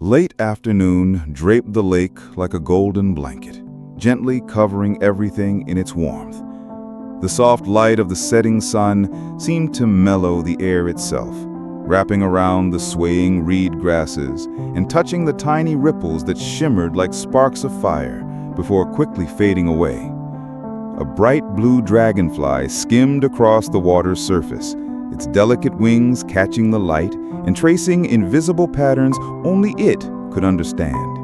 Late afternoon draped the lake like a golden blanket, gently covering everything in its warmth. The soft light of the setting sun seemed to mellow the air itself, wrapping around the swaying reed grasses and touching the tiny ripples that shimmered like sparks of fire before quickly fading away. A bright blue dragonfly skimmed across the water's surface, its delicate wings catching the light and tracing invisible patterns only it could understand.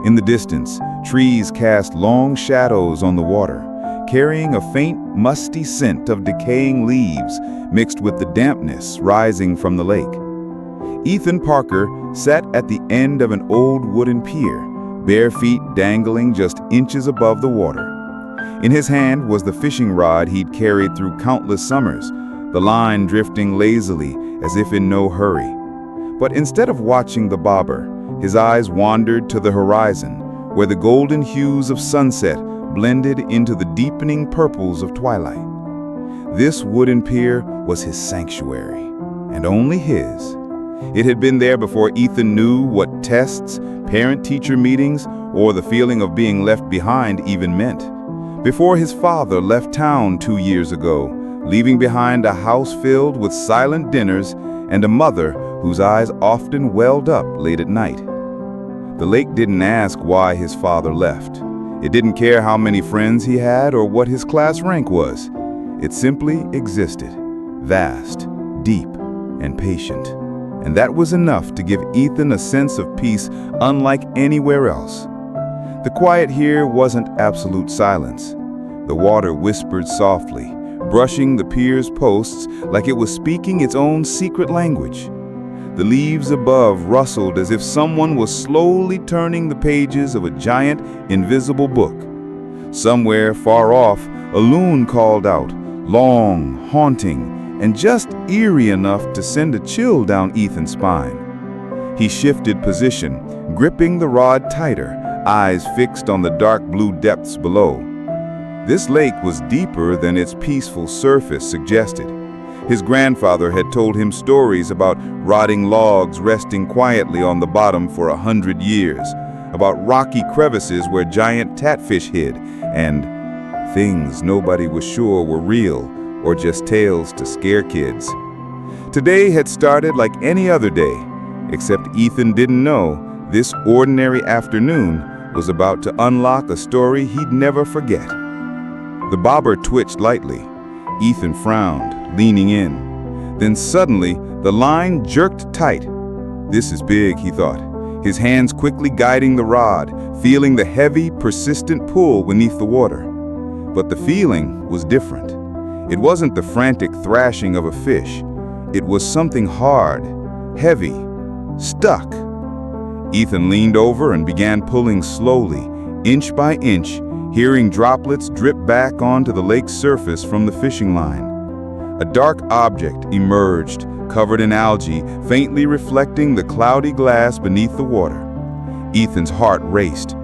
In the distance, trees cast long shadows on the water, carrying a faint, musty scent of decaying leaves mixed with the dampness rising from the lake. Ethan Parker sat at the end of an old wooden pier, bare feet dangling just inches above the water. In his hand was the fishing rod he'd carried through countless summers, the line drifting lazily as if in no hurry. But instead of watching the bobber, his eyes wandered to the horizon, where the golden hues of sunset blended into the deepening purples of twilight. This wooden pier was his sanctuary, and only his. It had been there before Ethan knew what tests, parent-teacher meetings, or the feeling of being left behind even meant. Before his father left town 2 years ago, leaving behind a house filled with silent dinners and a mother whose eyes often welled up late at night. The lake didn't ask why his father left. It didn't care how many friends he had or what his class rank was. It simply existed, vast, deep, and patient. And that was enough to give Ethan a sense of peace unlike anywhere else. The quiet here wasn't absolute silence. The water whispered softly, brushing the pier's posts like it was speaking its own secret language. The leaves above rustled as if someone was slowly turning the pages of a giant, invisible book. Somewhere far off, a loon called out, long, haunting, and just eerie enough to send a chill down Ethan's spine. He shifted position, gripping the rod tighter, eyes fixed on the dark blue depths below. This lake was deeper than its peaceful surface suggested. His grandfather had told him stories about rotting logs resting quietly on the bottom for 100 years, about rocky crevices where giant catfish hid, and things nobody was sure were real or just tales to scare kids. Today had started like any other day, except Ethan didn't know this ordinary afternoon was about to unlock a story he'd never forget. The bobber twitched lightly. Ethan frowned, leaning in. Then suddenly, the line jerked tight. This is big, he thought, his hands quickly guiding the rod, feeling the heavy, persistent pull beneath the water. But the feeling was different. It wasn't the frantic thrashing of a fish. It was something hard, heavy, stuck. Ethan leaned over and began pulling slowly, inch by inch, hearing droplets drip back onto the lake's surface from the fishing line. A dark object emerged, covered in algae, faintly reflecting the cloudy glass beneath the water. Ethan's heart raced.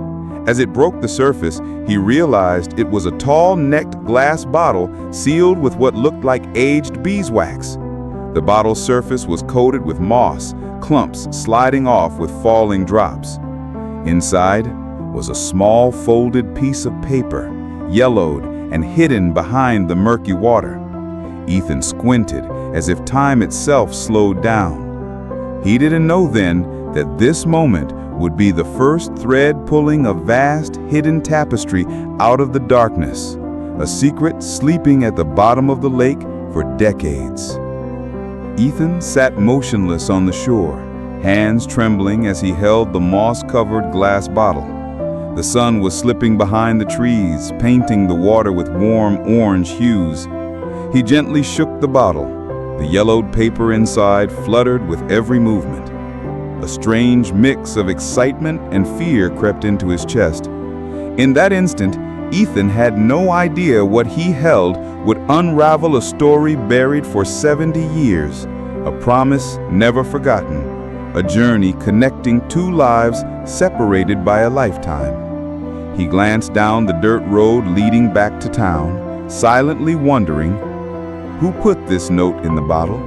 As it broke the surface, he realized it was a tall-necked glass bottle sealed with what looked like aged beeswax. The bottle's surface was coated with moss, clumps sliding off with falling drops. Inside was a small folded piece of paper, yellowed and hidden behind the murky water. Ethan squinted as if time itself slowed down. He didn't know then that this moment would be the first thread pulling a vast hidden tapestry out of the darkness, a secret sleeping at the bottom of the lake for decades. Ethan sat motionless on the shore, hands trembling as he held the moss-covered glass bottle. The sun was slipping behind the trees, painting the water with warm orange hues. He gently shook the bottle. The yellowed paper inside fluttered with every movement. A strange mix of excitement and fear crept into his chest. In that instant, Ethan had no idea what he held would unravel a story buried for 70 years, a promise never forgotten, a journey connecting two lives separated by a lifetime. He glanced down the dirt road leading back to town, silently wondering, who put this note in the bottle,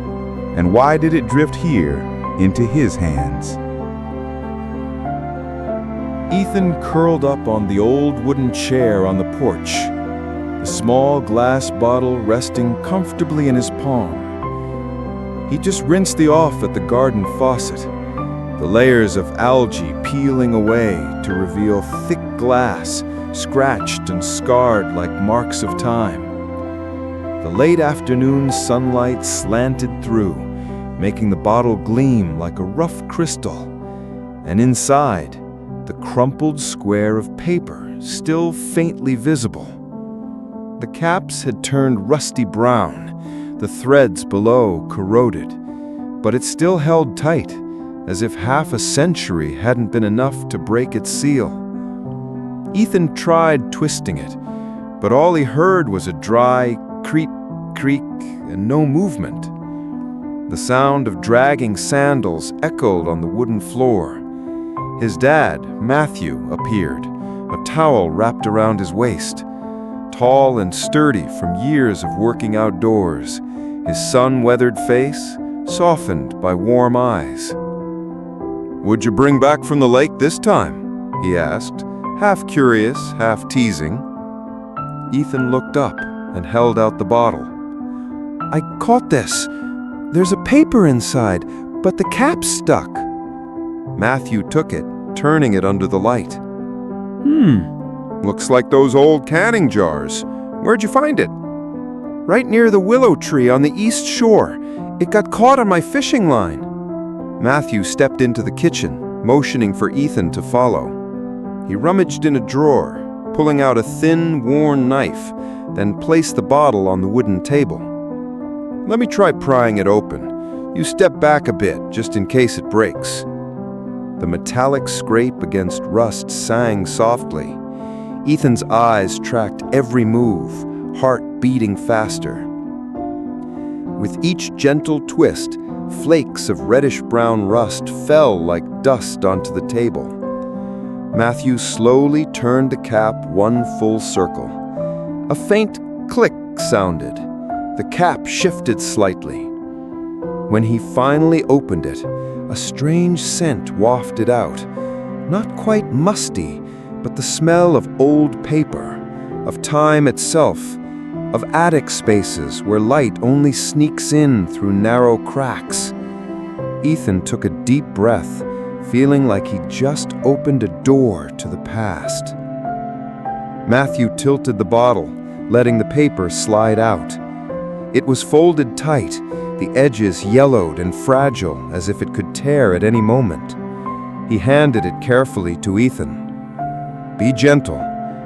and why did it drift here into his hands? Ethan curled up on the old wooden chair on the porch, the small glass bottle resting comfortably in his palm. He just rinsed the off at the garden faucet, the layers of algae peeling away to reveal thick glass, scratched and scarred like marks of time. The late afternoon sunlight slanted through, making the bottle gleam like a rough crystal, and inside, the crumpled square of paper still faintly visible. The caps had turned rusty brown, the threads below corroded, but it still held tight, as if half a century hadn't been enough to break its seal. Ethan tried twisting it, but all he heard was a dry creak, creak, and no movement. The sound of dragging sandals echoed on the wooden floor. His dad, Matthew, appeared, a towel wrapped around his waist. Tall and sturdy from years of working outdoors, his sun-weathered face softened by warm eyes. "Would you bring back from the lake this time?" he asked, half curious, half teasing. Ethan looked up and held out the bottle. "I caught this. There's a paper inside, but the cap's stuck." Matthew took it, turning it under the light. Looks like those old canning jars. Where'd you find it?" "Right near the willow tree on the east shore. It got caught on my fishing line." Matthew stepped into the kitchen, motioning for Ethan to follow. He rummaged in a drawer, pulling out a thin, worn knife, then placed the bottle on the wooden table. "Let me try prying it open. You step back a bit, just in case it breaks." The metallic scrape against rust sang softly. Ethan's eyes tracked every move, heart beating faster. With each gentle twist, flakes of reddish-brown rust fell like dust onto the table. Matthew slowly turned the cap one full circle. A faint click sounded. The cap shifted slightly. When he finally opened it, a strange scent wafted out, not quite musty, but the smell of old paper, of time itself, of attic spaces where light only sneaks in through narrow cracks. Ethan took a deep breath, feeling like he just opened a door to the past. Matthew tilted the bottle, letting the paper slide out. It was folded tight, the edges yellowed and fragile as if it could tear at any moment. He handed it carefully to Ethan. "Be gentle.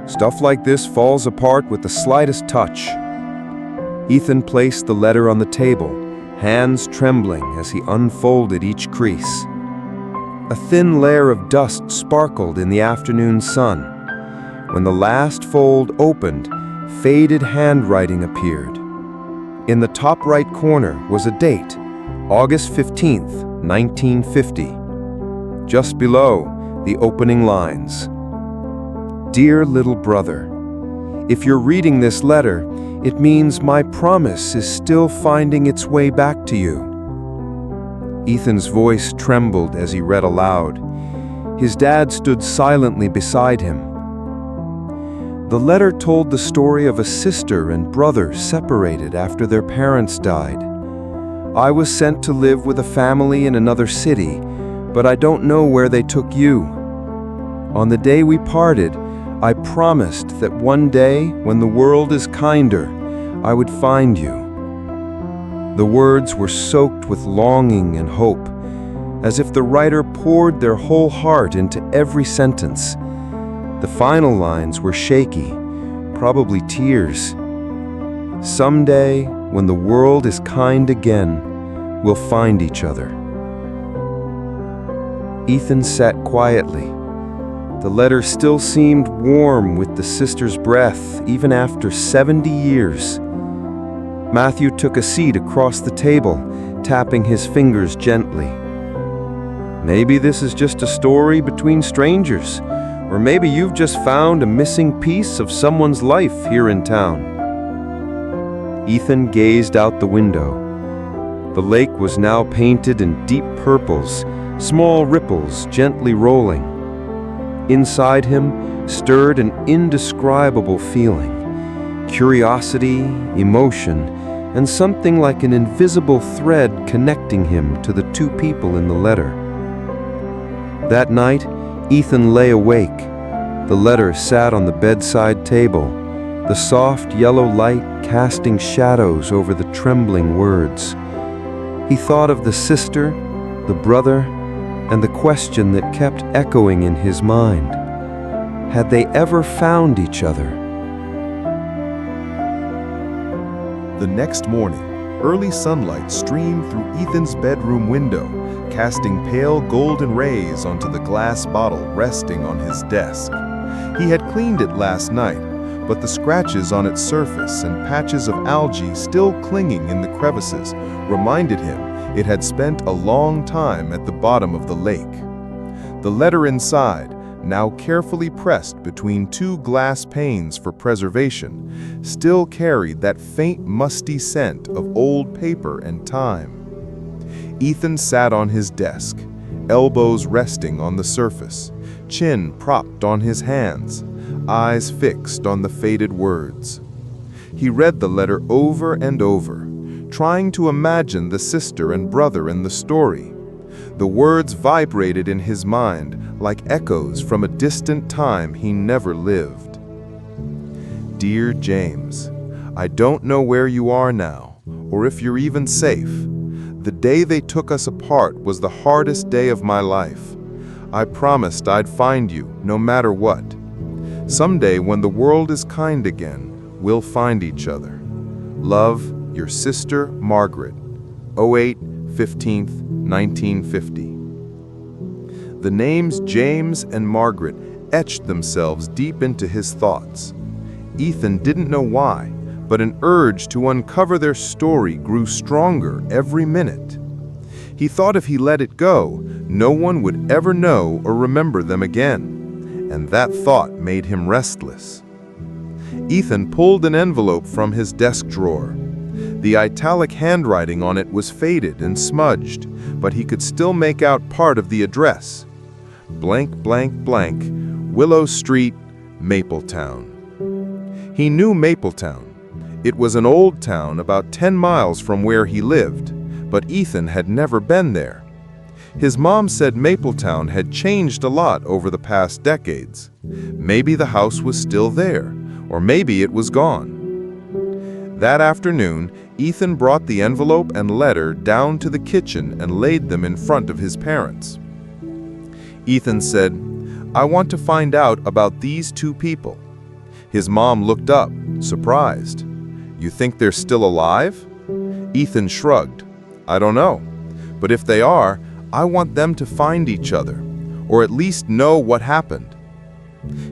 Stuff like this falls apart with the slightest touch." Ethan placed the letter on the table, hands trembling as he unfolded each crease. A thin layer of dust sparkled in the afternoon sun. When the last fold opened, faded handwriting appeared. In the top right corner was a date, August 15th, 1950. Just below, the opening lines. "Dear little brother, if you're reading this letter, it means my promise is still finding its way back to you." Ethan's voice trembled as he read aloud. His dad stood silently beside him. The letter told the story of a sister and brother separated after their parents died. "I was sent to live with a family in another city, but I don't know where they took you. On the day we parted, I promised that one day, when the world is kinder, I would find you." The words were soaked with longing and hope, as if the writer poured their whole heart into every sentence. The final lines were shaky, probably tears. "Someday, when the world is kind again, we'll find each other." Ethan sat quietly. The letter still seemed warm with the sister's breath, even after 70 years. Matthew took a seat across the table, tapping his fingers gently. "Maybe this is just a story between strangers, or maybe you've just found a missing piece of someone's life here in town." Ethan gazed out the window. The lake was now painted in deep purples, small ripples gently rolling. Inside him stirred an indescribable feeling, curiosity, emotion, and something like an invisible thread connecting him to the two people in the letter. That night, Ethan lay awake. The letter sat on the bedside table, the soft yellow light casting shadows over the trembling words. He thought of the sister, the brother, and the question that kept echoing in his mind. Had they ever found each other? The next morning, early sunlight streamed through Ethan's bedroom window, casting pale golden rays onto the glass bottle resting on his desk. He had cleaned it last night, but the scratches on its surface and patches of algae still clinging in the crevices reminded him it had spent a long time at the bottom of the lake. The letter inside, now carefully pressed between two glass panes for preservation, still carried that faint musty scent of old paper and time. Ethan sat on his desk, elbows resting on the surface, chin propped on his hands, eyes fixed on the faded words. He read the letter over and over, trying to imagine the sister and brother in the story. The words vibrated in his mind like echoes from a distant time he never lived. Dear James, I don't know where you are now, or if you're even safe. The day they took us apart was the hardest day of my life. I promised I'd find you, no matter what. Someday, when the world is kind again, we'll find each other. Love, your sister, Margaret. 08/15/1950. The names James and Margaret etched themselves deep into his thoughts. Ethan didn't know why, but an urge to uncover their story grew stronger every minute. He thought if he let it go, no one would ever know or remember them again, and that thought made him restless. Ethan pulled an envelope from his desk drawer. The italic handwriting on it was faded and smudged, but he could still make out part of the address. Blank, blank, blank, Willow Street, Mapletown. He knew Mapletown. It was an old town about 10 miles from where he lived, but Ethan had never been there. His mom said Mapletown had changed a lot over the past decades. Maybe the house was still there, or maybe it was gone. That afternoon, Ethan brought the envelope and letter down to the kitchen and laid them in front of his parents. Ethan said, "I want to find out about these two people." His mom looked up, surprised. "You think they're still alive?" Ethan shrugged. "I don't know. But if they are, I want them to find each other, or at least know what happened."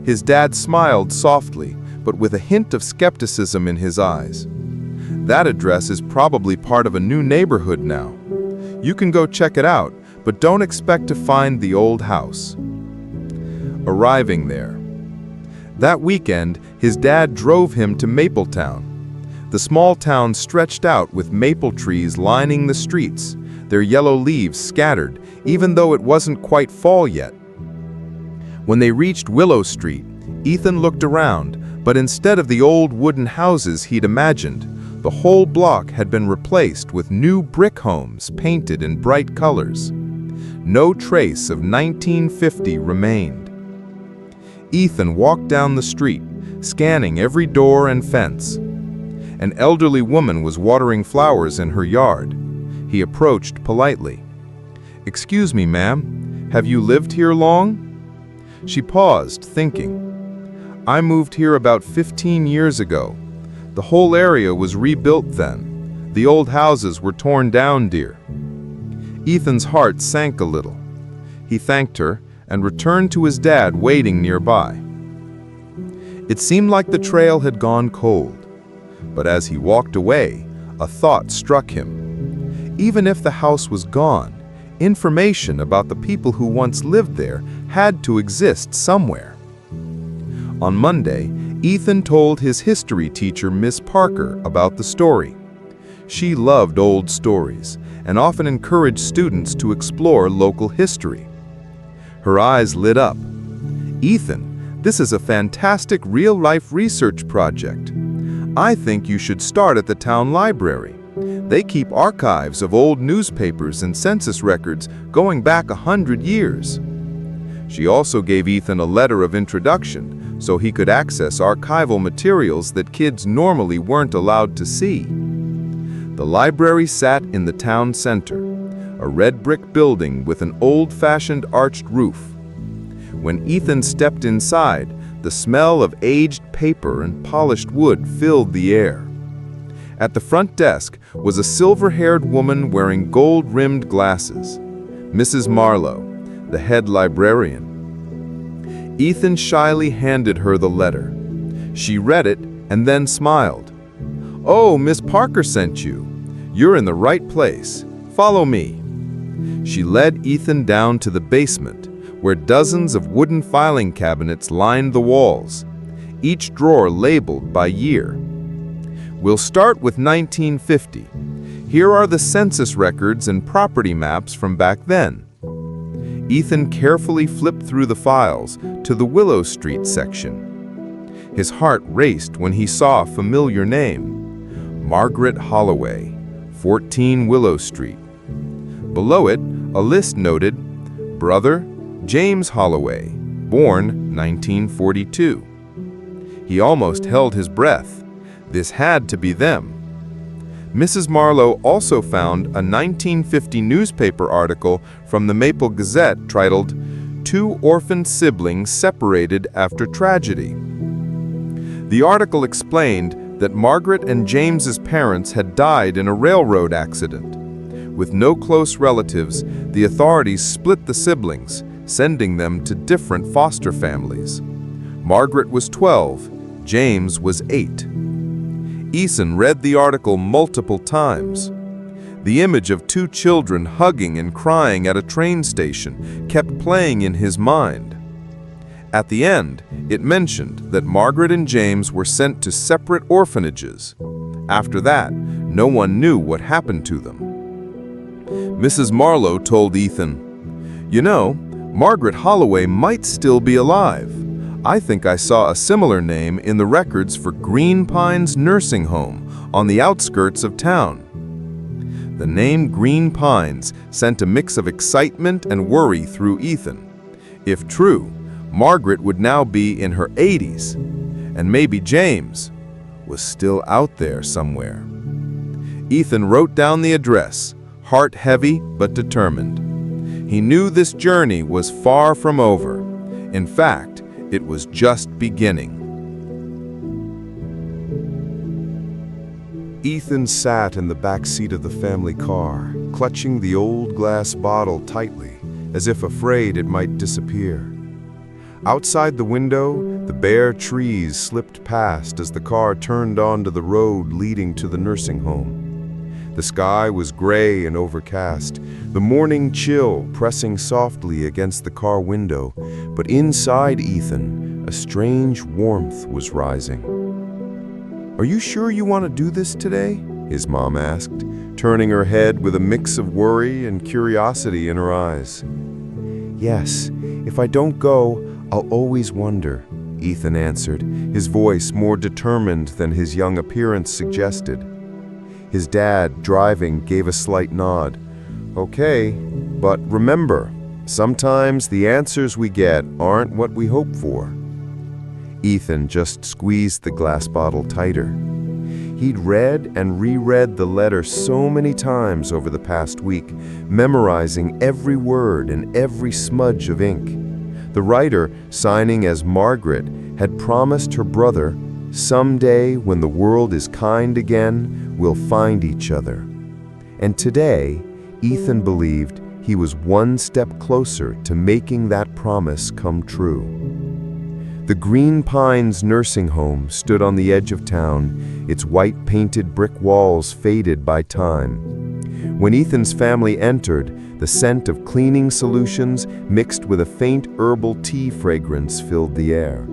His dad smiled softly, but with a hint of skepticism in his eyes. "That address is probably part of a new neighborhood now. You can go check it out, but don't expect to find the old house." Arriving there. That weekend, his dad drove him to Mapletown. The small town stretched out with maple trees lining the streets, their yellow leaves scattered, even though it wasn't quite fall yet. When they reached Willow Street, Ethan looked around, but instead of the old wooden houses he'd imagined, the whole block had been replaced with new brick homes painted in bright colors. No trace of 1950 remained. Ethan walked down the street, scanning every door and fence. An elderly woman was watering flowers in her yard. He approached politely. "Excuse me, ma'am, have you lived here long?" She paused, thinking. "I moved here about 15 years ago. The whole area was rebuilt then. The old houses were torn down, dear." Ethan's heart sank a little. He thanked her and returned to his dad waiting nearby. It seemed like the trail had gone cold, but as he walked away, a thought struck him. Even if the house was gone, information about the people who once lived there had to exist somewhere. On Monday, Ethan told his history teacher, Miss Parker, about the story. She loved old stories and often encouraged students to explore local history. Her eyes lit up. "Ethan, this is a fantastic real-life research project. I think you should start at the town library. They keep archives of old newspapers and census records going back 100 years." She also gave Ethan a letter of introduction so he could access archival materials that kids normally weren't allowed to see. The library sat in the town center, a red brick building with an old-fashioned arched roof. When Ethan stepped inside, the smell of aged paper and polished wood filled the air. At the front desk was a silver-haired woman wearing gold-rimmed glasses, Mrs. Marlowe, the head librarian. Ethan shyly handed her the letter. She read it and then smiled. "Oh, Miss Parker sent you. You're in the right place. Follow me." She led Ethan down to the basement, where dozens of wooden filing cabinets lined the walls, each drawer labeled by year. "We'll start with 1950. Here are the census records and property maps from back then." Ethan carefully flipped through the files to the Willow Street section. His heart raced when he saw a familiar name: Margaret Holloway, 14 Willow Street. Below it, a list noted, "Brother, James Holloway, born 1942. He almost held his breath. This had to be them. Mrs. Marlowe also found a 1950 newspaper article from the Maple Gazette titled, "Two Orphaned Siblings Separated After Tragedy." The article explained that Margaret and James's parents had died in a railroad accident. With no close relatives, the authorities split the siblings, sending them to different foster families. Margaret was 12, James was 8. Ethan read the article multiple times. The image of two children hugging and crying at a train station kept playing in his mind. At the end, it mentioned that Margaret and James were sent to separate orphanages. After that, no one knew what happened to them. Mrs. Marlowe told Ethan, "You know, Margaret Holloway might still be alive. I think I saw a similar name in the records for Green Pines Nursing Home on the outskirts of town." The name Green Pines sent a mix of excitement and worry through Ethan. If true, Margaret would now be in her 80s, and maybe James was still out there somewhere. Ethan wrote down the address, heart heavy but determined. He knew this journey was far from over. In fact, it was just beginning. Ethan sat in the back seat of the family car, clutching the old glass bottle tightly, as if afraid it might disappear. Outside the window, the bare trees slipped past as the car turned onto the road leading to the nursing home. The sky was gray and overcast, the morning chill pressing softly against the car window, but inside Ethan, a strange warmth was rising. "Are you sure you want to do this today?" his mom asked, turning her head with a mix of worry and curiosity in her eyes. "Yes, if I don't go, I'll always wonder," Ethan answered, his voice more determined than his young appearance suggested. His dad, driving, gave a slight nod. "Okay, but remember, sometimes the answers we get aren't what we hope for." Ethan just squeezed the glass bottle tighter. He'd read and reread the letter so many times over the past week, memorizing every word and every smudge of ink. The writer, signing as Margaret, had promised her brother, "Someday, when the world is kind again, we'll find each other." And today, Ethan believed he was one step closer to making that promise come true. The Green Pines nursing home stood on the edge of town, its white painted brick walls faded by time. When Ethan's family entered, the scent of cleaning solutions mixed with a faint herbal tea fragrance filled the air.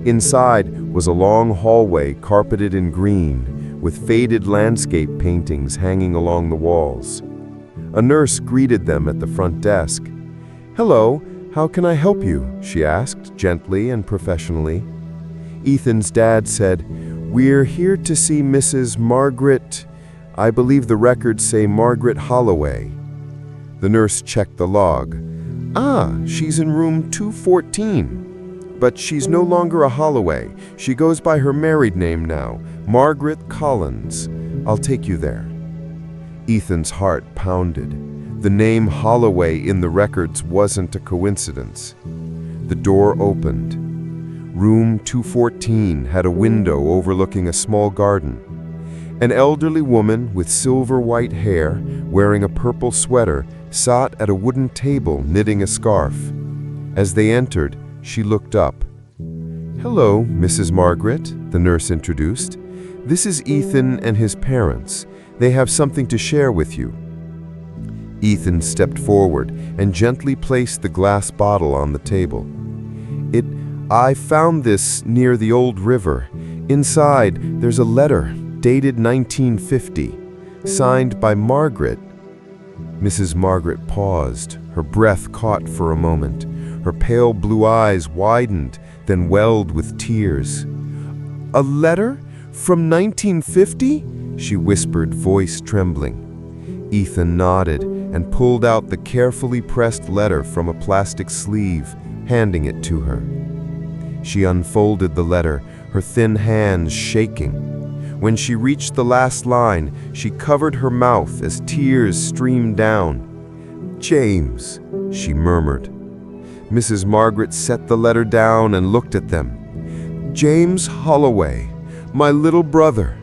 Inside was a long hallway carpeted in green, with faded landscape paintings hanging along the walls. A nurse greeted them at the front desk. "Hello, "How can I help you?" she asked, gently and professionally. Ethan's dad said, "We're here to see Mrs. Margaret, I believe the records say Margaret Holloway." The nurse checked the log. "Ah, she's in room 214. But she's no longer a Holloway. She goes by her married name now, Margaret Collins. I'll take you there." Ethan's heart pounded. The name Holloway in the records wasn't a coincidence. The door opened. Room 214 had a window overlooking a small garden. An elderly woman with silver white hair, wearing a purple sweater, sat at a wooden table knitting a scarf. As they entered, she looked up. "Hello, Mrs. Margaret," the nurse introduced. "This is Ethan and his parents. They have something to share with you." Ethan stepped forward and gently placed the glass bottle on the table. I found this near the old river. Inside, there's a letter dated 1950, signed by Margaret." Mrs. Margaret paused, her breath caught for a moment. Her pale blue eyes widened, then welled with tears. "A letter? From 1950? She whispered, voice trembling. Ethan nodded and pulled out the carefully pressed letter from a plastic sleeve, handing it to her. She unfolded the letter, her thin hands shaking. When she reached the last line, she covered her mouth as tears streamed down. "James," she murmured. Mrs. Margaret set the letter down and looked at them. "James Holloway, my little brother.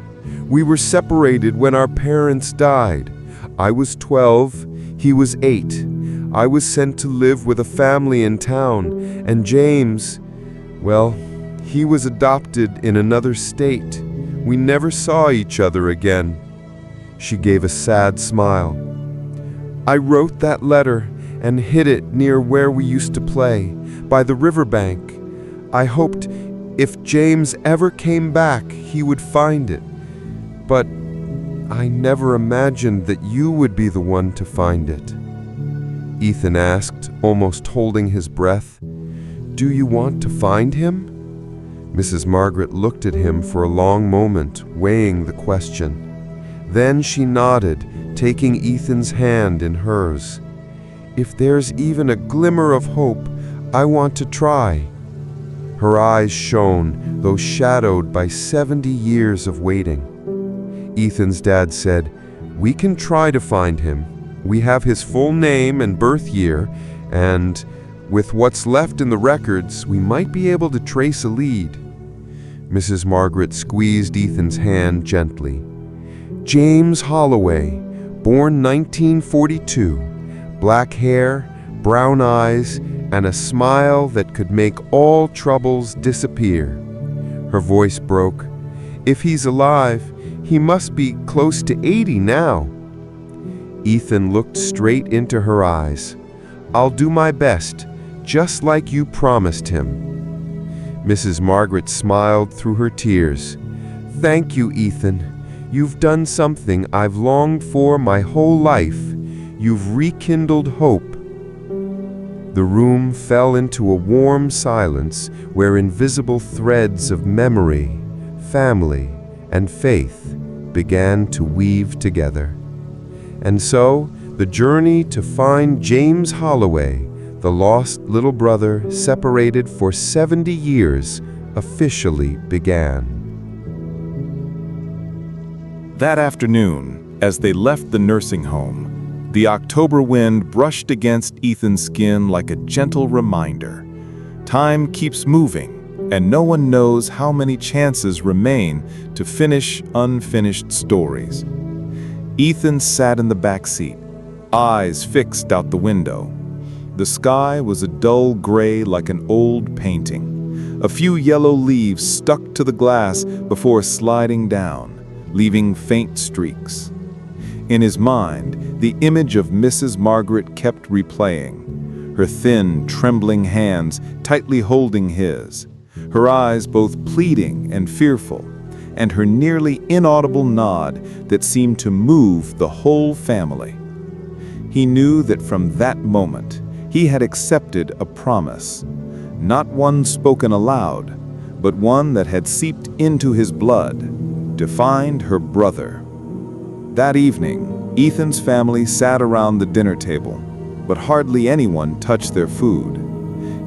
We were separated when our parents died. I was 12, he was 8. I was sent to live with a family in town, and James, well, he was adopted in another state. We never saw each other again." She gave a sad smile. "I wrote that letter and hid it near where we used to play, by the riverbank. I hoped if James ever came back, he would find it. But I never imagined that you would be the one to find it." Ethan asked, almost holding his breath. "Do you want to find him?" Mrs. Margaret looked at him for a long moment, weighing the question. Then she nodded, taking Ethan's hand in hers. "If there's even a glimmer of hope, I want to try." Her eyes shone, though shadowed by 70 years of waiting. Ethan's dad said, "We can try to find him. We have his full name and birth year, and with what's left in the records, we might be able to trace a lead." Mrs. Margaret squeezed Ethan's hand gently. "James Holloway, born 1942, black hair, brown eyes, and a smile that could make all troubles disappear." Her voice broke. "If he's alive, he must be close to 80 now." Ethan looked straight into her eyes. "I'll do my best, just like you promised him." Mrs. Margaret smiled through her tears. "Thank you, Ethan. You've done something I've longed for my whole life. You've rekindled hope." The room fell into a warm silence where invisible threads of memory, family, and faith began to weave together. And so, the journey to find James Holloway, the lost little brother separated for 70 years, officially began. That afternoon, as they left the nursing home, the October wind brushed against Ethan's skin like a gentle reminder. Time keeps moving, and no one knows how many chances remain to finish unfinished stories. Ethan sat in the back seat, eyes fixed out the window. The sky was a dull gray like an old painting. A few yellow leaves stuck to the glass before sliding down, leaving faint streaks. In his mind, the image of Mrs. Margaret kept replaying, her thin, trembling hands tightly holding his, her eyes both pleading and fearful, and her nearly inaudible nod that seemed to move the whole family. He knew that from that moment, He had accepted a promise, not one spoken aloud, but one that had seeped into his blood, to find her brother. That evening, Ethan's family sat around the dinner table, but hardly anyone touched their food.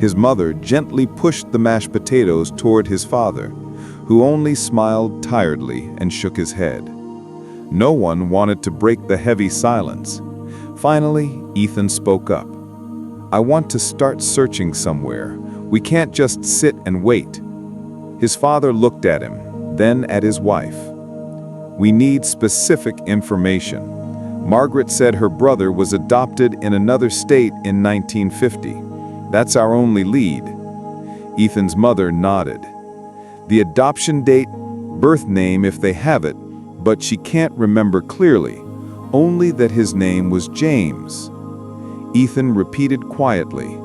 His mother gently pushed the mashed potatoes toward his father, who only smiled tiredly and shook his head. No one wanted to break the heavy silence. Finally, Ethan spoke up. "I want to start searching somewhere. We can't just sit and wait." His father looked at him, then at his wife. "We need specific information. Margaret said her brother was adopted in another state in 1950. That's our only lead." Ethan's mother nodded. "The adoption date, birth name if they have it, but she can't remember clearly, only that his name was James." Ethan repeated quietly,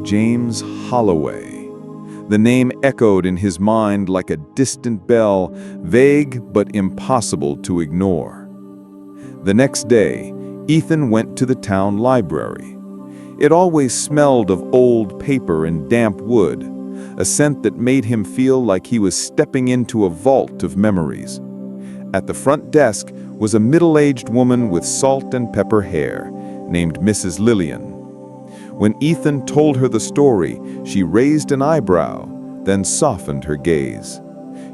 "James Holloway." The name echoed in his mind like a distant bell, vague but impossible to ignore. The next day, Ethan went to the town library. It always smelled of old paper and damp wood, a scent that made him feel like he was stepping into a vault of memories. At the front desk was a middle-aged woman with salt and pepper hair, named Mrs. Lillian. When Ethan told her the story, she raised an eyebrow, then softened her gaze.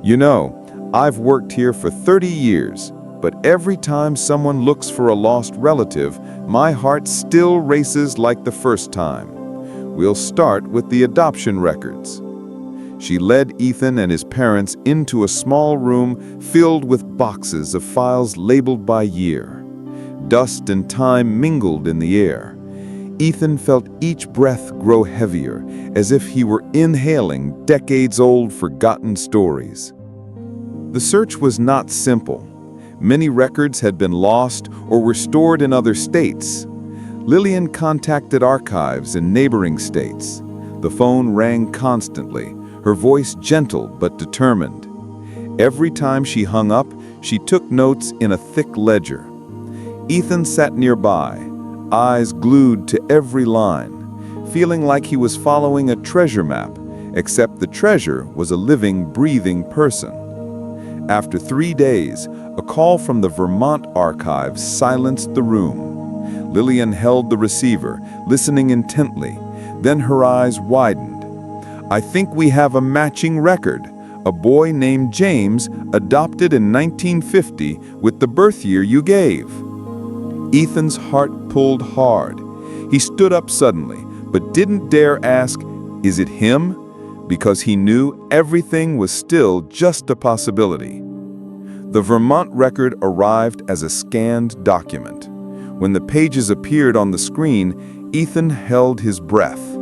"You know, I've worked here for 30 years, but every time someone looks for a lost relative, my heart still races like the first time. We'll start with the adoption records." She led Ethan and his parents into a small room filled with boxes of files labeled by year. Dust and time mingled in the air. Ethan felt each breath grow heavier, as if he were inhaling decades-old forgotten stories. The search was not simple. Many records had been lost or were stored in other states. Lillian contacted archives in neighboring states. The phone rang constantly, her voice gentle but determined. Every time she hung up, she took notes in a thick ledger. Ethan sat nearby, eyes glued to every line, feeling like he was following a treasure map, except the treasure was a living, breathing person. After 3 days, a call from the Vermont archives silenced the room. Lillian held the receiver, listening intently. Then her eyes widened. "I think we have a matching record. A boy named James, adopted in 1950 with the birth year you gave." Ethan's heart pulled hard. He stood up suddenly, but didn't dare ask, "Is it him?" because he knew everything was still just a possibility. The Vermont record arrived as a scanned document. When the pages appeared on the screen, Ethan held his breath.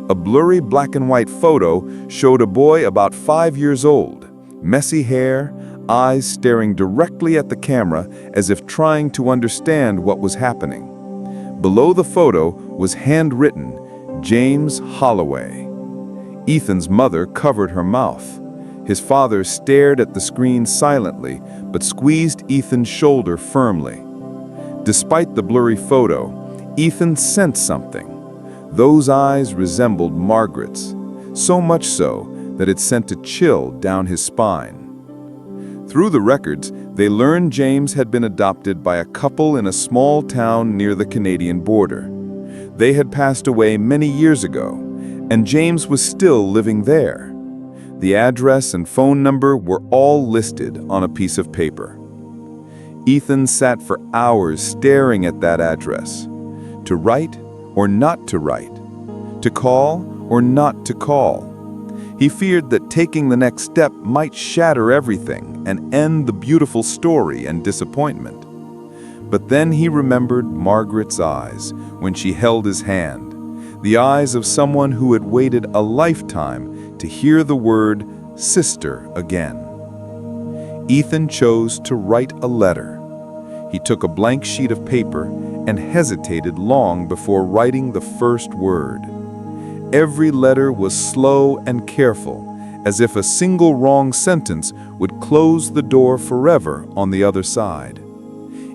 A blurry black and white photo showed a boy about 5 years old, messy hair, eyes staring directly at the camera as if trying to understand what was happening. Below the photo was handwritten, "James Holloway." Ethan's mother covered her mouth. His father stared at the screen silently, but squeezed Ethan's shoulder firmly. Despite the blurry photo, Ethan sensed something. Those eyes resembled Margaret's, so much so that it sent a chill down his spine. Through the records, they learned James had been adopted by a couple in a small town near the Canadian border. They had passed away many years ago, and James was still living there. The address and phone number were all listed on a piece of paper. Ethan sat for hours staring at that address. To write or not to write? To call or not to call? He feared that taking the next step might shatter everything and end the beautiful story and disappointment. But then he remembered Margaret's eyes when she held his hand, the eyes of someone who had waited a lifetime to hear the word sister again. Ethan chose to write a letter. He took a blank sheet of paper and hesitated long before writing the first word. Every letter was slow and careful, as if a single wrong sentence would close the door forever on the other side.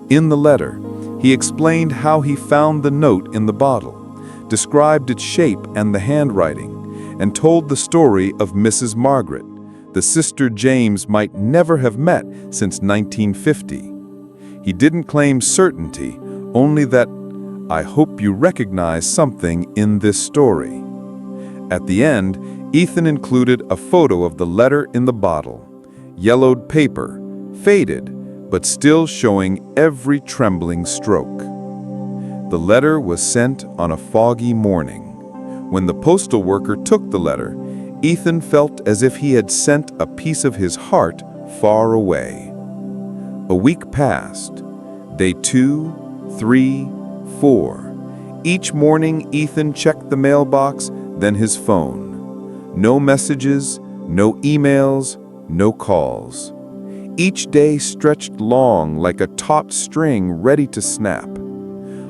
In the letter, he explained how he found the note in the bottle, described its shape and the handwriting, and told the story of Mrs. Margaret, the sister James might never have met since 1950. He didn't claim certainty, only that, "I hope you recognize something in this story." At the end, Ethan included a photo of the letter in the bottle, yellowed paper, faded, but still showing every trembling stroke. The letter was sent on a foggy morning. When the postal worker took the letter, Ethan felt as if he had sent a piece of his heart far away. A week passed. Day 2, 3, 4. Each morning, Ethan checked the mailbox, then his phone. No messages, no emails, no calls. Each day stretched long like a taut string ready to snap.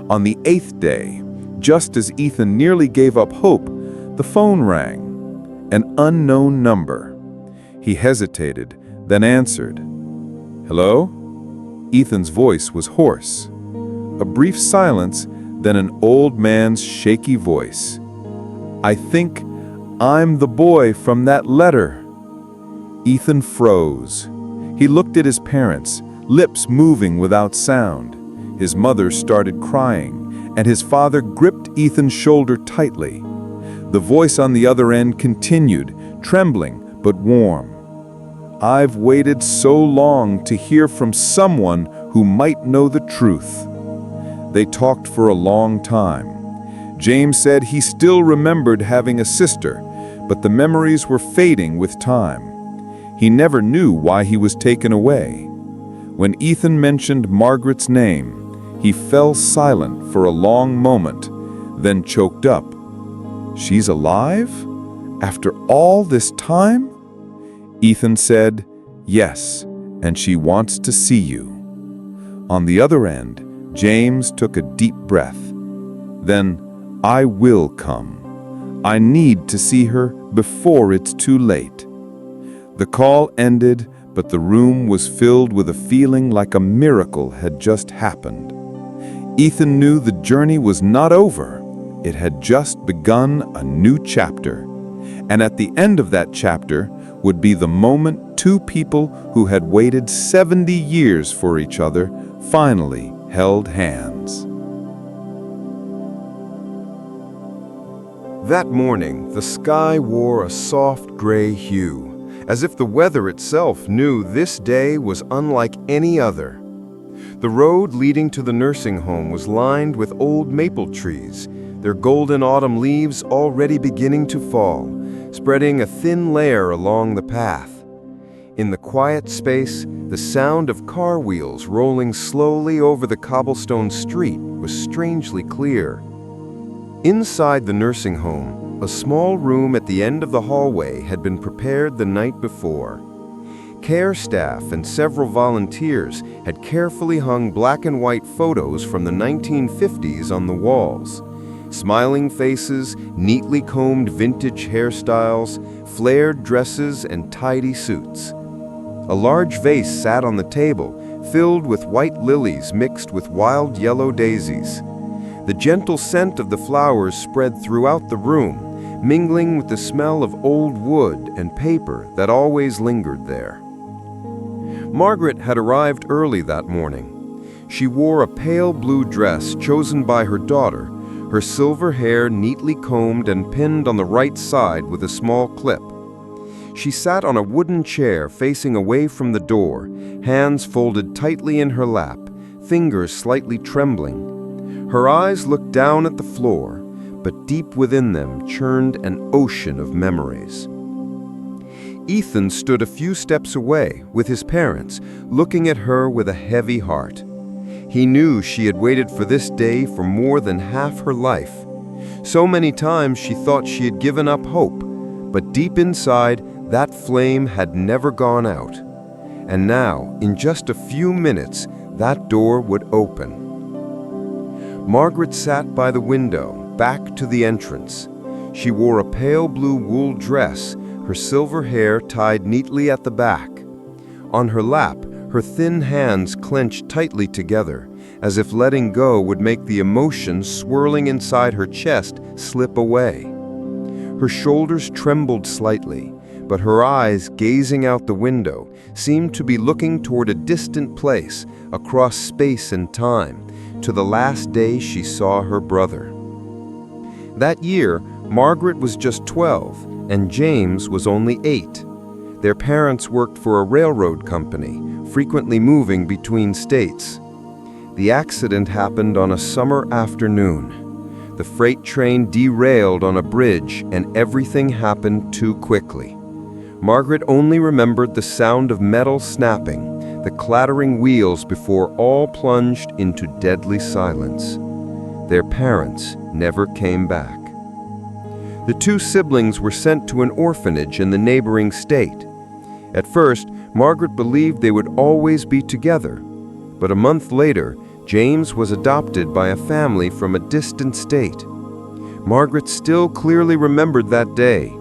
On the 8th day, just as Ethan nearly gave up hope, the phone rang. An unknown number. He hesitated, then answered. "Hello?" Ethan's voice was hoarse. A brief silence, then an old man's shaky voice. "I think I'm the boy from that letter." Ethan froze. He looked at his parents, lips moving without sound. His mother started crying, and his father gripped Ethan's shoulder tightly. The voice on the other end continued, trembling but warm. "I've waited so long to hear from someone who might know the truth." They talked for a long time. James said he still remembered having a sister, but the memories were fading with time. He never knew why he was taken away. When Ethan mentioned Margaret's name, he fell silent for a long moment, then choked up. "She's alive? After all this time?" Ethan said, "Yes, and she wants to see you." On the other end, James took a deep breath. Then, "I will come. I need to see her before it's too late." The call ended, but the room was filled with a feeling like a miracle had just happened. Ethan knew the journey was not over. It had just begun a new chapter. And at the end of that chapter would be the moment two people who had waited 70 years for each other finally held hands. That morning, the sky wore a soft gray hue, as if the weather itself knew this day was unlike any other. The road leading to the nursing home was lined with old maple trees, their golden autumn leaves already beginning to fall, spreading a thin layer along the path. In the quiet space, the sound of car wheels rolling slowly over the cobblestone street was strangely clear. Inside the nursing home, a small room at the end of the hallway had been prepared the night before. Care staff and several volunteers had carefully hung black and white photos from the 1950s on the walls. Smiling faces, neatly combed vintage hairstyles, flared dresses, and tidy suits. A large vase sat on the table, filled with white lilies mixed with wild yellow daisies. The gentle scent of the flowers spread throughout the room, mingling with the smell of old wood and paper that always lingered there. Margaret had arrived early that morning. She wore a pale blue dress chosen by her daughter, her silver hair neatly combed and pinned on the right side with a small clip. She sat on a wooden chair facing away from the door, hands folded tightly in her lap, fingers slightly trembling. Her eyes looked down at the floor, but deep within them churned an ocean of memories. Ethan stood a few steps away with his parents, looking at her with a heavy heart. He knew she had waited for this day for more than half her life. So many times she thought she had given up hope, but deep inside, that flame had never gone out. And now, in just a few minutes, that door would open. Margaret sat by the window, back to the entrance. She wore a pale blue wool dress, her silver hair tied neatly at the back. On her lap, her thin hands clenched tightly together, as if letting go would make the emotions swirling inside her chest slip away. Her shoulders trembled slightly, but her eyes, gazing out the window, seemed to be looking toward a distant place, across space and time, to the last day she saw her brother. That year, Margaret was just 12, and James was only 8. Their parents worked for a railroad company, frequently moving between states. The accident happened on a summer afternoon. The freight train derailed on a bridge, and everything happened too quickly. Margaret only remembered the sound of metal snapping, the clattering wheels before all plunged into deadly silence. Their parents never came back. The two siblings were sent to an orphanage in the neighboring state. At first, Margaret believed they would always be together, but a month later, James was adopted by a family from a distant state. Margaret still clearly remembered that day.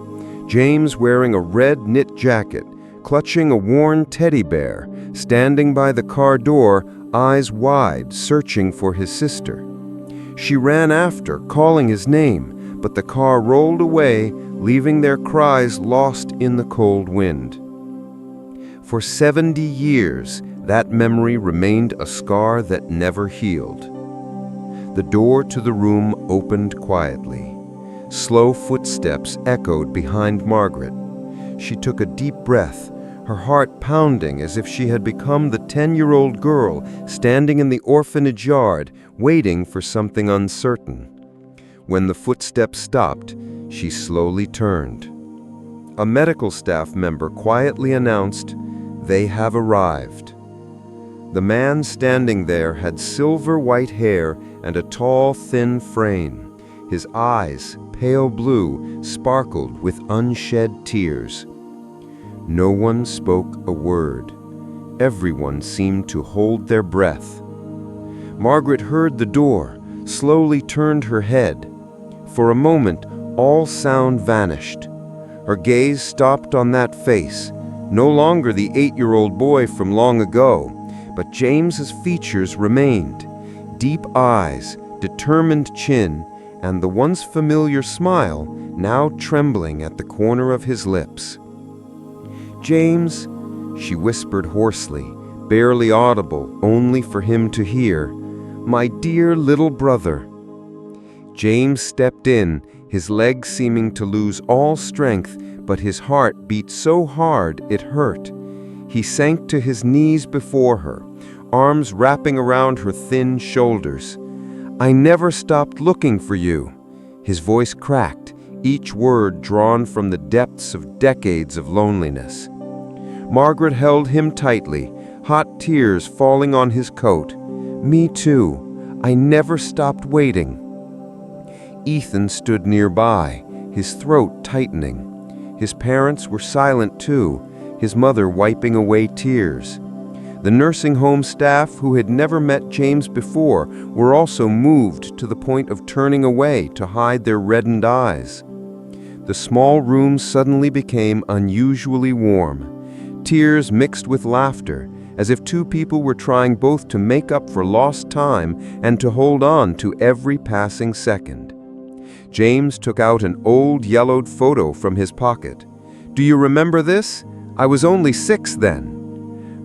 James wearing a red knit jacket, clutching a worn teddy bear, standing by the car door, eyes wide, searching for his sister. She ran after, calling his name, but the car rolled away, leaving their cries lost in the cold wind. For 70 years, that memory remained a scar that never healed. The door to the room opened quietly. Slow footsteps echoed behind Margaret. She took a deep breath, her heart pounding as if she had become the 10-year-old girl standing in the orphanage yard, waiting for something uncertain. When the footsteps stopped, she slowly turned. A medical staff member quietly announced, "They have arrived." The man standing there had silver white hair and a tall, thin frame. His eyes, pale blue, sparkled with unshed tears. No one spoke a word. Everyone seemed to hold their breath. Margaret heard the door, slowly turned her head. For a moment, all sound vanished. Her gaze stopped on that face, no longer the 8-year-old boy from long ago, but James's features remained. Deep eyes, determined chin, and the once familiar smile now trembling at the corner of his lips. "James," she whispered hoarsely, barely audible, only for him to hear, "my dear little brother." James stepped in, his legs seeming to lose all strength, but his heart beat so hard it hurt. He sank to his knees before her, arms wrapping around her thin shoulders. "I never stopped looking for you." His voice cracked, each word drawn from the depths of decades of loneliness. Margaret held him tightly, hot tears falling on his coat. "Me too. I never stopped waiting." Ethan stood nearby, his throat tightening. His parents were silent too, his mother wiping away tears. The nursing home staff, who had never met James before, were also moved to the point of turning away to hide their reddened eyes. The small room suddenly became unusually warm. Tears mixed with laughter, as if two people were trying both to make up for lost time and to hold on to every passing second. James took out an old yellowed photo from his pocket. "Do you remember this? I was only 6 then."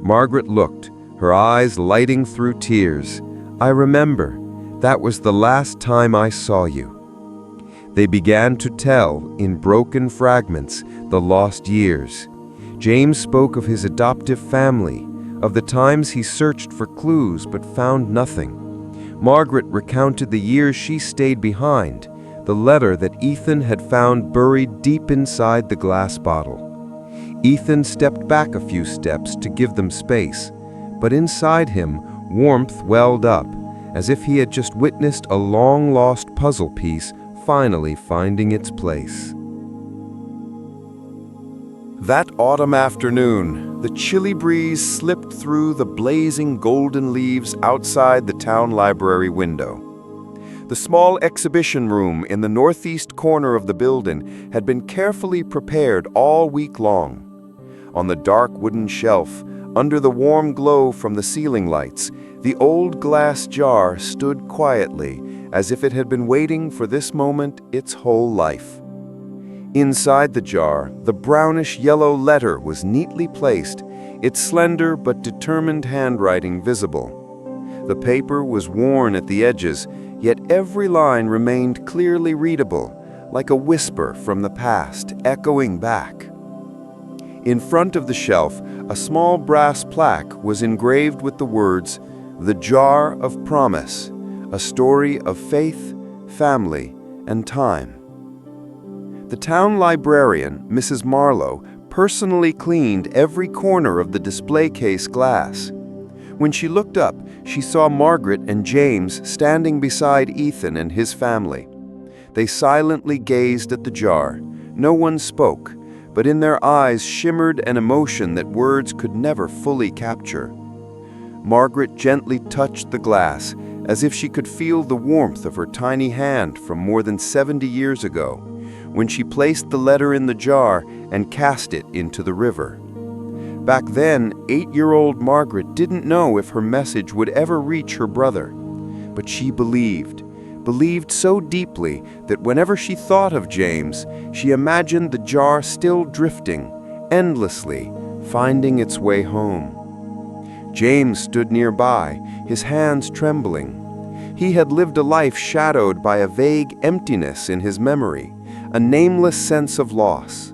Margaret looked, her eyes lighting through tears. "I remember. That was the last time I saw you." They began to tell, in broken fragments, the lost years. James spoke of his adoptive family, of the times he searched for clues but found nothing. Margaret recounted the years she stayed behind, the letter that Ethan had found buried deep inside the glass bottle. Ethan stepped back a few steps to give them space, but inside him, warmth welled up, as if he had just witnessed a long-lost puzzle piece finally finding its place. That autumn afternoon, the chilly breeze slipped through the blazing golden leaves outside the town library window. The small exhibition room in the northeast corner of the building had been carefully prepared all week long. On the dark wooden shelf, Under the warm glow from the ceiling lights, the old glass jar stood quietly, as if it had been waiting for this moment its whole life. Inside the jar, the brownish-yellow letter was neatly placed, its slender but determined handwriting visible. The paper was worn at the edges, yet every line remained clearly readable, like a whisper from the past echoing back. In front of the shelf, a small brass plaque was engraved with the words, "The Jar of Promise, a story of faith, family, and time." The town librarian, Mrs. Marlowe, personally cleaned every corner of the display case glass. When she looked up, she saw Margaret and James standing beside Ethan and his family. They silently gazed at the jar. No one spoke, but in their eyes shimmered an emotion that words could never fully capture. Margaret gently touched the glass, as if she could feel the warmth of her tiny hand from more than 70 years ago, when she placed the letter in the jar and cast it into the river. Back then, 8-year-old Margaret didn't know if her message would ever reach her brother. But she believed so deeply that whenever she thought of James, she imagined the jar still drifting, endlessly, finding its way home. James stood nearby, his hands trembling. He had lived a life shadowed by a vague emptiness in his memory, a nameless sense of loss.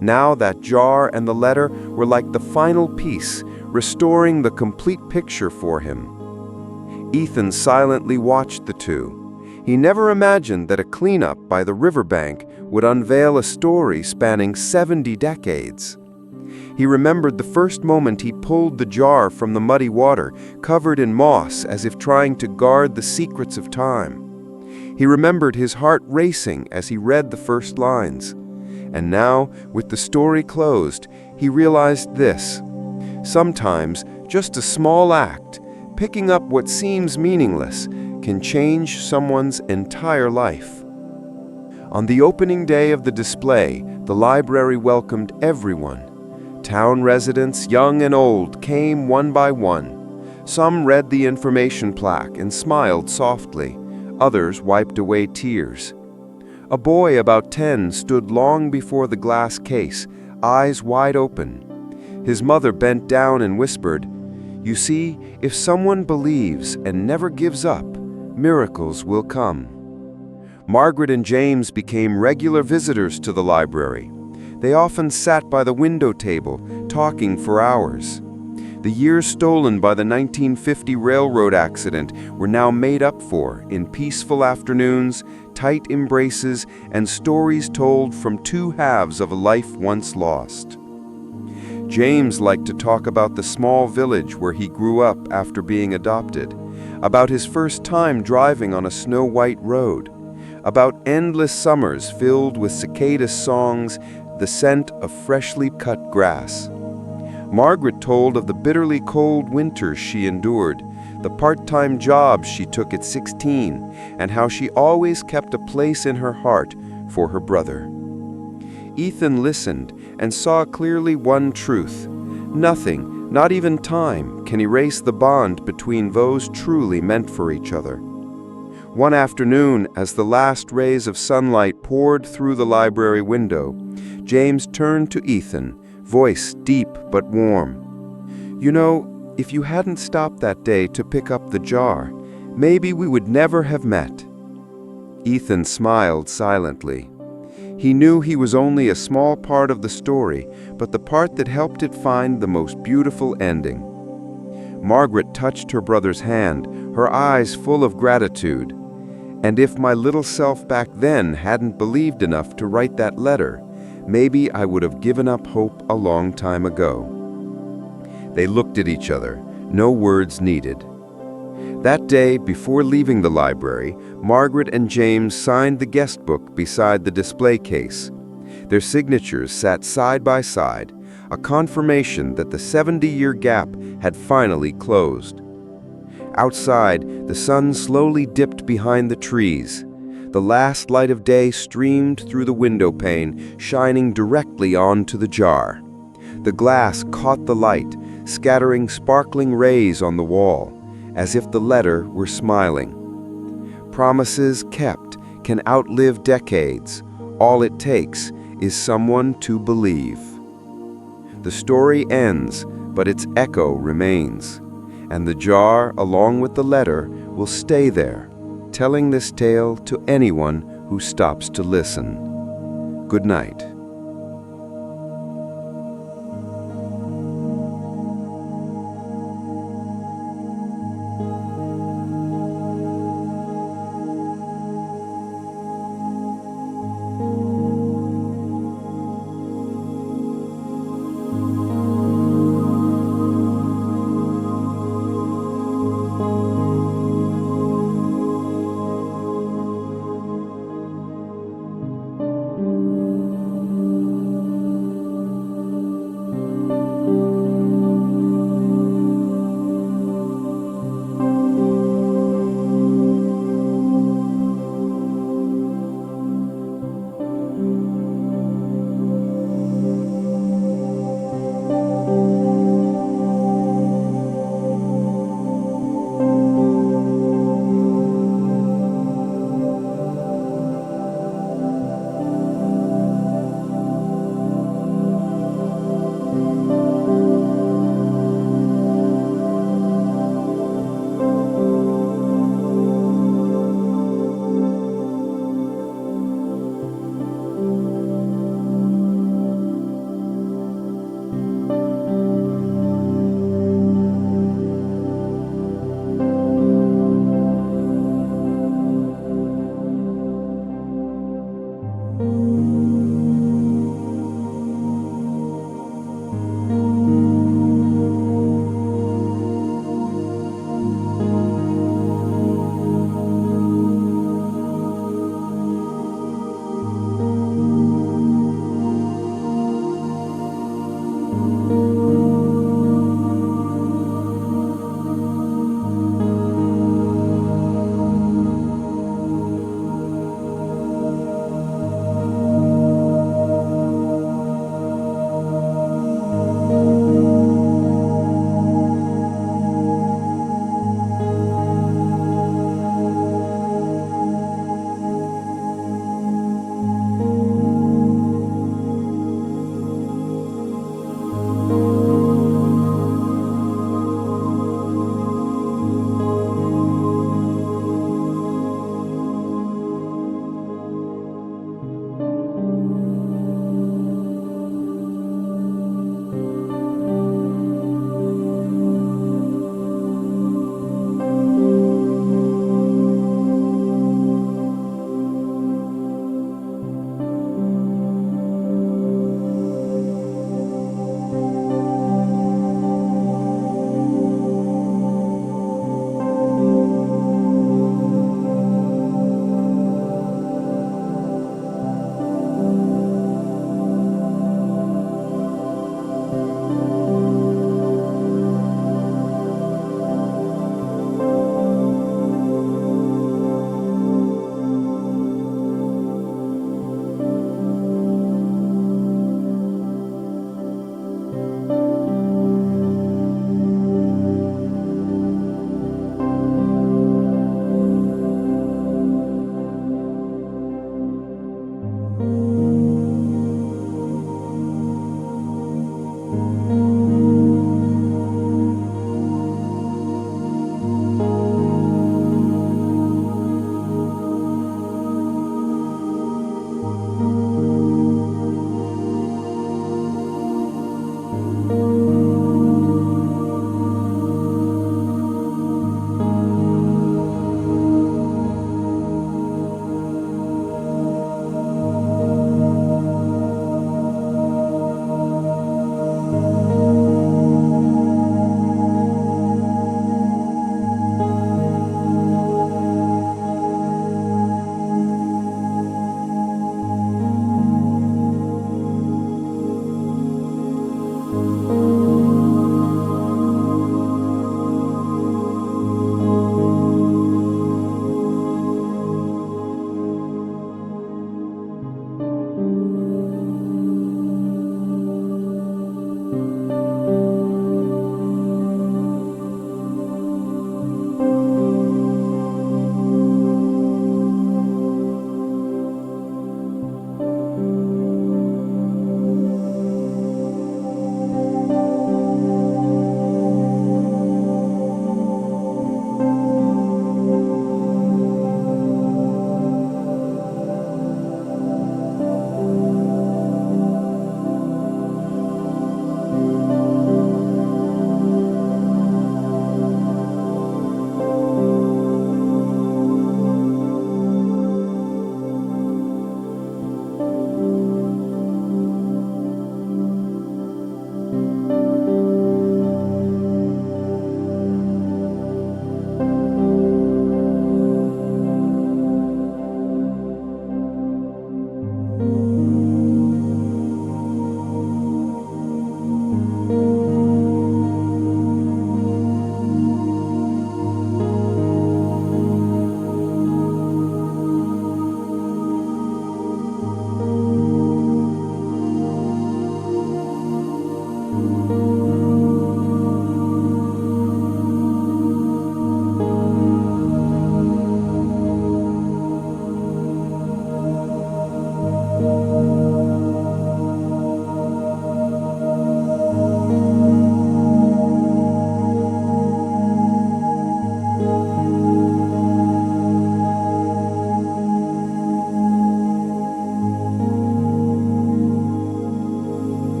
Now that jar and the letter were like the final piece, restoring the complete picture for him. Ethan silently watched the two. He never imagined that a cleanup by the riverbank would unveil a story spanning 70 decades. He remembered the first moment he pulled the jar from the muddy water, covered in moss as if trying to guard the secrets of time. He remembered his heart racing as he read the first lines. And now, with the story closed, he realized this. Sometimes, just a small act, picking up what seems meaningless, can change someone's entire life. On the opening day of the display, the library welcomed everyone. Town residents, young and old, came one by one. Some read the information plaque and smiled softly. Others wiped away tears. A boy about 10 stood long before the glass case, eyes wide open. His mother bent down and whispered, "You see, if someone believes and never gives up, miracles will come." Margaret and James became regular visitors to the library. They often sat by the window table, talking for hours. The years stolen by the 1950 railroad accident were now made up for in peaceful afternoons, tight embraces, and stories told from two halves of a life once lost. James liked to talk about the small village where he grew up after being adopted, about his first time driving on a snow-white road, about endless summers filled with cicada songs, the scent of freshly cut grass. Margaret told of the bitterly cold winters she endured, the part-time jobs she took at 16, and how she always kept a place in her heart for her brother. Ethan listened and saw clearly one truth. Nothing, not even time, can erase the bond between those truly meant for each other. One afternoon, as the last rays of sunlight poured through the library window, James turned to Ethan, voice deep but warm. "You know, if you hadn't stopped that day to pick up the jar, maybe we would never have met." Ethan smiled silently. He knew he was only a small part of the story, but the part that helped it find the most beautiful ending. Margaret touched her brother's hand, her eyes full of gratitude. "And if my little self back then hadn't believed enough to write that letter, maybe I would have given up hope a long time ago." They looked at each other, no words needed. That day, before leaving the library, Margaret and James signed the guest book beside the display case. Their signatures sat side by side, a confirmation that the 70-year gap had finally closed. Outside, the sun slowly dipped behind the trees. The last light of day streamed through the window pane, shining directly onto the jar. The glass caught the light, scattering sparkling rays on the wall, as if the letter were smiling. Promises kept can outlive decades. All it takes is someone to believe. The story ends, but its echo remains, and the jar, along with the letter, will stay there, telling this tale to anyone who stops to listen. Good night.